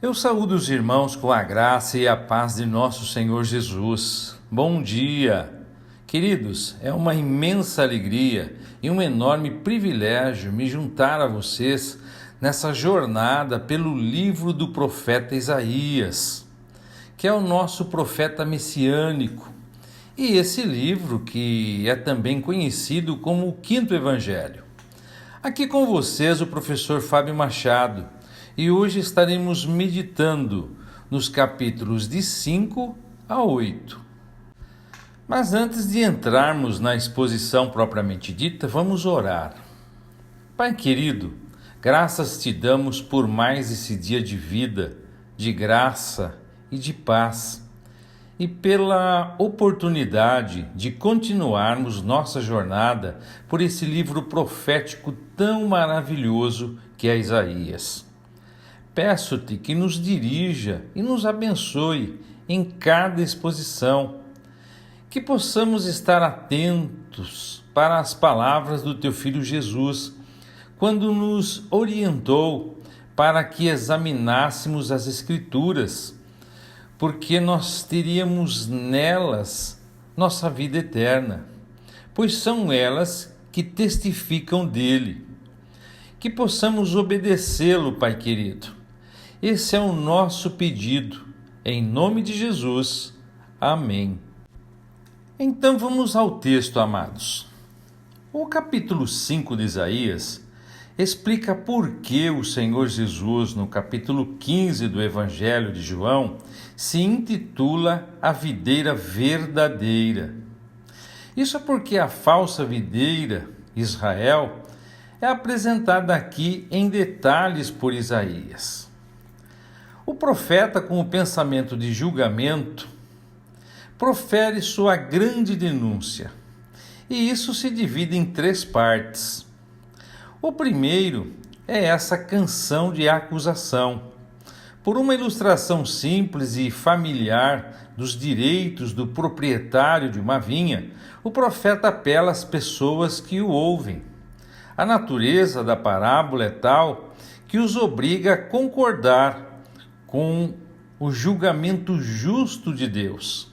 Eu saúdo os irmãos com a graça e a paz de nosso Senhor Jesus. Bom dia! Queridos, é uma imensa alegria e um enorme privilégio me juntar a vocês nessa jornada pelo livro do profeta Isaías, que é o nosso profeta messiânico, e esse livro que é também conhecido como o Quinto Evangelho. Aqui com vocês o professor Fábio Machado, e hoje estaremos meditando nos capítulos de 5 a 8. Mas antes de entrarmos na exposição propriamente dita, vamos orar. Pai querido, graças te damos por mais esse dia de vida, de graça e de paz, e pela oportunidade de continuarmos nossa jornada por esse livro profético tão maravilhoso que é Isaías. Peço-te que nos dirija e nos abençoe em cada exposição, que possamos estar atentos para as palavras do teu Filho Jesus, quando nos orientou para que examinássemos as Escrituras, porque nós teríamos nelas nossa vida eterna, pois são elas que testificam dele. Que possamos obedecê-lo, Pai querido. Esse é o nosso pedido, em nome de Jesus. Amém. Então vamos ao texto, amados. O capítulo 5 de Isaías explica por que o Senhor Jesus, no capítulo 15 do Evangelho de João, se intitula a videira verdadeira. Isso é porque a falsa videira, Israel, é apresentada aqui em detalhes por Isaías. O profeta, com o pensamento de julgamento, profere sua grande denúncia, e isso se divide em 3 partes. O primeiro é essa canção de acusação. Por uma ilustração simples e familiar dos direitos do proprietário de uma vinha, o profeta apela às pessoas que o ouvem. A natureza da parábola é tal que os obriga a concordar com o julgamento justo de Deus.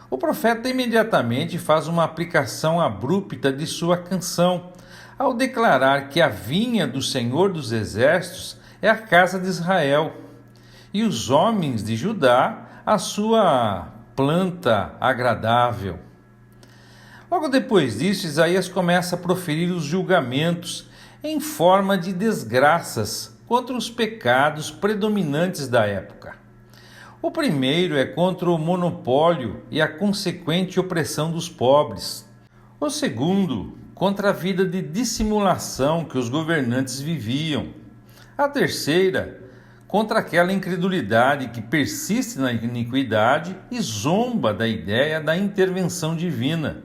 O profeta imediatamente faz uma aplicação abrupta de sua canção, ao declarar que a vinha do Senhor dos Exércitos é a casa de Israel, e os homens de Judá a sua planta agradável. Logo depois disso, Isaías começa a proferir os julgamentos em forma de desgraças contra os pecados predominantes da época. O primeiro é contra o monopólio e a consequente opressão dos pobres. O segundo, contra a vida de dissimulação que os governantes viviam. A terceira, contra aquela incredulidade que persiste na iniquidade e zomba da ideia da intervenção divina.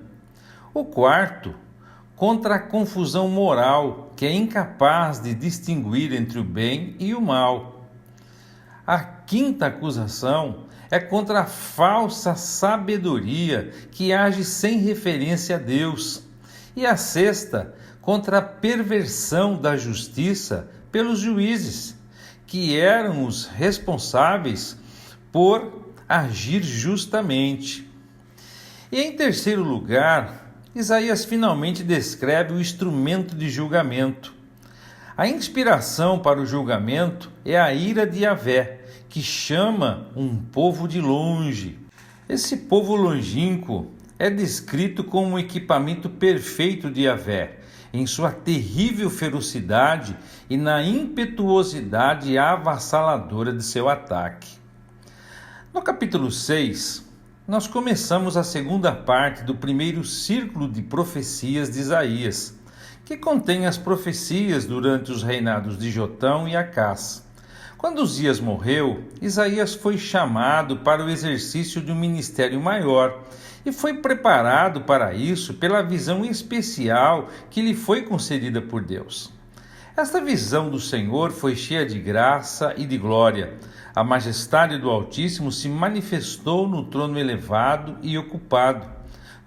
O quarto, contra a confusão moral que é incapaz de distinguir entre o bem e o mal. A quinta acusação é contra a falsa sabedoria que age sem referência a Deus. E a sexta, contra a perversão da justiça pelos juízes, que eram os responsáveis por agir justamente. E em terceiro lugar, Isaías finalmente descreve o instrumento de julgamento. A inspiração para o julgamento é a ira de Yahvé, que chama um povo de longe. Esse povo longínquo é descrito como um equipamento perfeito de Yahvé, em sua terrível ferocidade e na impetuosidade avassaladora de seu ataque. No capítulo 6, nós começamos a segunda parte do primeiro círculo de profecias de Isaías, que contém as profecias durante os reinados de Jotão e Acás. Quando Uzias morreu, Isaías foi chamado para o exercício de um ministério maior e foi preparado para isso pela visão especial que lhe foi concedida por Deus. Esta visão do Senhor foi cheia de graça e de glória. A majestade do Altíssimo se manifestou no trono elevado e ocupado,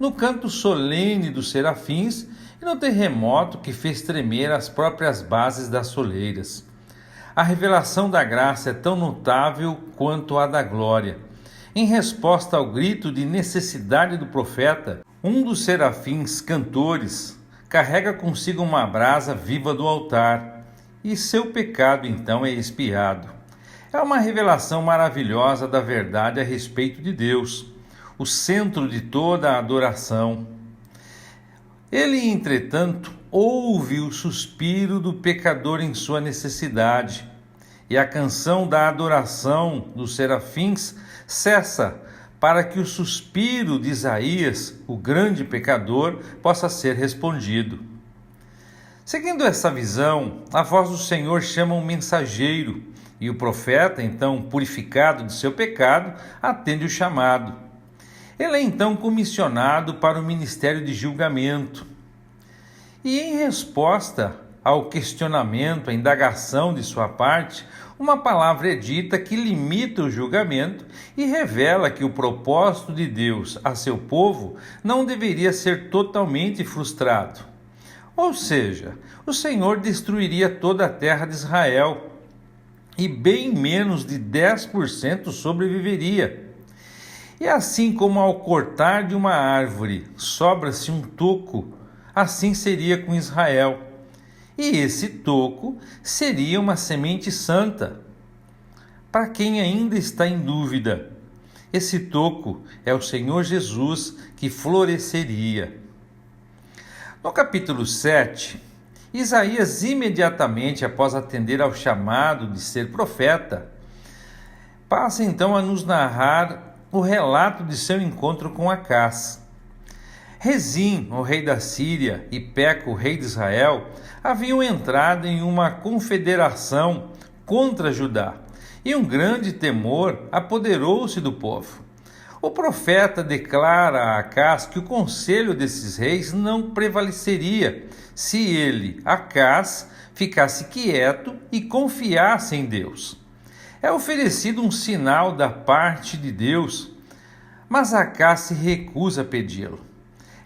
no canto solene dos serafins e no terremoto que fez tremer as próprias bases das soleiras. a revelação da graça é tão notável quanto a da glória. Em resposta ao grito de necessidade do profeta, um dos serafins cantores carrega consigo uma brasa viva do altar, e seu pecado então é expiado. É uma revelação maravilhosa da verdade a respeito de Deus, o centro de toda a adoração. Ele, entretanto, ouve o suspiro do pecador em sua necessidade, e a canção da adoração dos serafins cessa para que o suspiro de Isaías, o grande pecador, possa ser respondido. Seguindo essa visão, a voz do Senhor chama um mensageiro, e o profeta, então purificado de seu pecado, atende o chamado. Ele é então comissionado para o ministério de julgamento. E em resposta ao questionamento, à indagação de sua parte, uma palavra é dita que limita o julgamento e revela que o propósito de Deus a seu povo não deveria ser totalmente frustrado. Ou seja, o Senhor destruiria toda a terra de Israel e bem menos de 10% sobreviveria. E assim como ao cortar de uma árvore sobra-se um toco, assim seria com Israel. E esse toco seria uma semente santa. Para quem ainda está em dúvida, esse toco é o Senhor Jesus que floresceria. No capítulo 7, Isaías, imediatamente após atender ao chamado de ser profeta, passa então a nos narrar o relato de seu encontro com Acás. Rezim, o rei da Síria, e Peca, o rei de Israel, haviam entrado em uma confederação contra Judá, e um grande temor apoderou-se do povo. O profeta declara a Acás que o conselho desses reis não prevaleceria se ele, Acás, ficasse quieto e confiasse em Deus. É oferecido um sinal da parte de Deus, mas Acás se recusa a pedi-lo.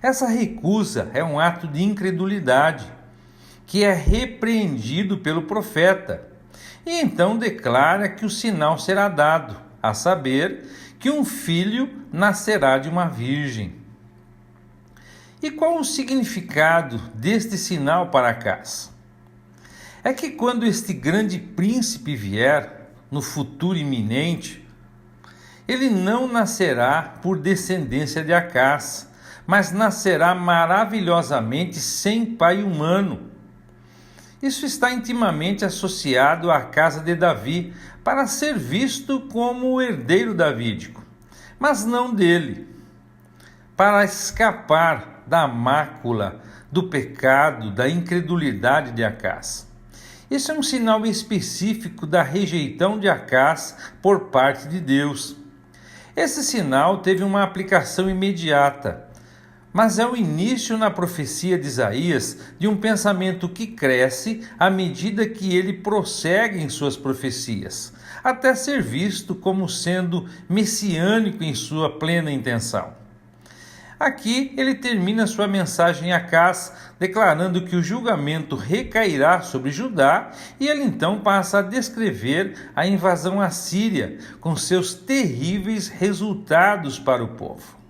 Essa recusa é um ato de incredulidade, que é repreendido pelo profeta, e então declara que o sinal será dado, a saber, que um filho nascerá de uma virgem. E qual o significado deste sinal para Acás? É que quando este grande príncipe vier, no futuro iminente, ele não nascerá por descendência de Acás, mas nascerá maravilhosamente sem pai humano. Isso está intimamente associado à casa de Davi, para ser visto como o herdeiro davídico, mas não dele, para escapar da mácula, do pecado, da incredulidade de Acás. Isso é um sinal específico da rejeição de Acás por parte de Deus. Esse sinal teve uma aplicação imediata, mas é o início na profecia de Isaías de um pensamento que cresce à medida que ele prossegue em suas profecias, até ser visto como sendo messiânico em sua plena intenção. Aqui ele termina sua mensagem a Acás, declarando que o julgamento recairá sobre Judá, e ele então passa a descrever a invasão assíria, com seus terríveis resultados para o povo.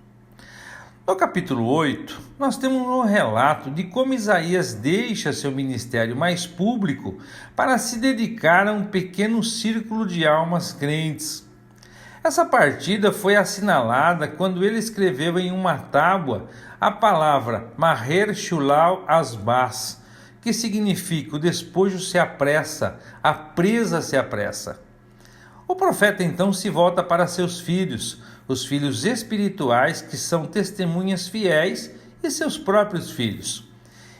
No capítulo 8, nós temos um relato de como Isaías deixa seu ministério mais público para se dedicar a um pequeno círculo de almas crentes. Essa partida foi assinalada quando ele escreveu em uma tábua a palavra Maher Shulau Asbaz, que significa o despojo se apressa, a presa se apressa. O profeta então se volta para seus filhos, os filhos espirituais que são testemunhas fiéis e seus próprios filhos.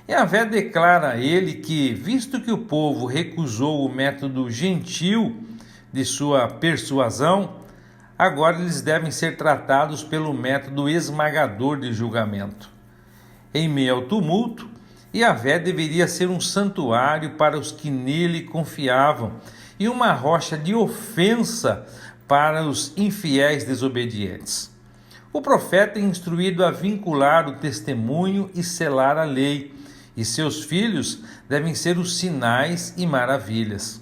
Yahvé declara a ele que, visto que o povo recusou o método gentil de sua persuasão, agora eles devem ser tratados pelo método esmagador de julgamento. Em meio ao tumulto, Yahvé deveria ser um santuário para os que nele confiavam e uma rocha de ofensa para os infiéis desobedientes. O profeta é instruído a vincular o testemunho e selar a lei, e seus filhos devem ser os sinais e maravilhas.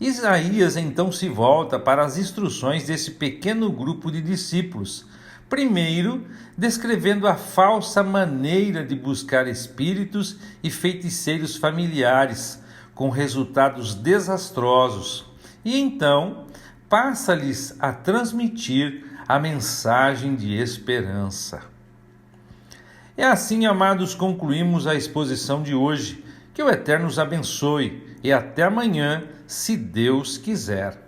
Isaías então se volta para as instruções desse pequeno grupo de discípulos, primeiro descrevendo a falsa maneira de buscar espíritos e feiticeiros familiares, com resultados desastrosos, e então passa-lhes a transmitir a mensagem de esperança. É assim, amados, concluímos a exposição de hoje. Que o Eterno os abençoe e até amanhã, se Deus quiser.